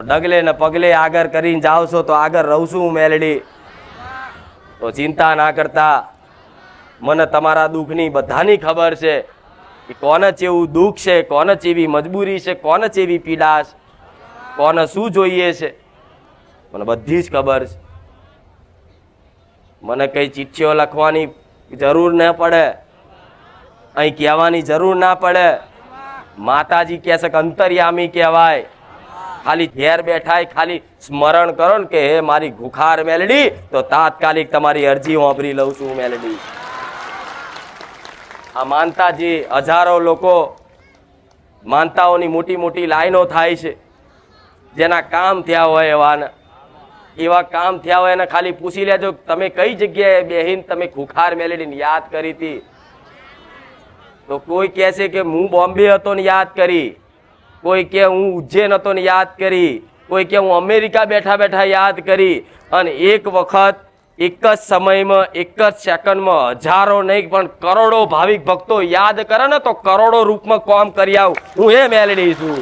ડગલે ને પગલે આગળ કરીને જાવ છો તો આગળ રહું છું મેલડી. તો ચિંતા ના કરતા, મને તમારા દુઃખની બધાની ખબર છે કે કોને ચેવું દુઃખ છે, કોને ચેવી મજબૂરી છે, કોને ચેવી પીડા છે, કોને શું જોઈએ છે, મને બધી જ ખબર છે. મને કઈ ચિઠ્ઠીઓ લખવાની જરૂર ન પડે, અહીં કહેવાની જરૂર ના પડે. માતાજી કહે છે કે અંતર્યામી કહેવાય. ખાલી ઘેર બેઠા ખાલી સ્મરણ કરો ને કે હે મારી ગુખાર મેલડી, તો તાત્કાલિક તમારી અરજી વાપરી લઉં છું મેલડી. આ માનતાજી હજારો લોકો માનતાઓની મોટી મોટી લાઈનો થાય છે. જેના કામ થયા હોય એવા કામ થયા હોય એને ખાલી પૂછી લેજો તમે કઈ જગ્યાએ બેહીને તમે ખુખાર મેલેડીને યાદ કરી હતી. તો કોઈ કહે છે કે હું બોમ્બે હતો ને યાદ કરી, કોઈ કે હું ઉજ્જૈન હતો ને યાદ કરી, કોઈ કે હું અમેરિકા બેઠા બેઠા યાદ કરી. અને એક વખત એક જ સમયમાં એક જ સેકન્ડમાં હજારો નહીં પણ કરોડો ભાવિક ભક્તો યાદ કરે ને તો કરોડો રૂપમાં કામ કરી આવું હું એ મેલડી છું.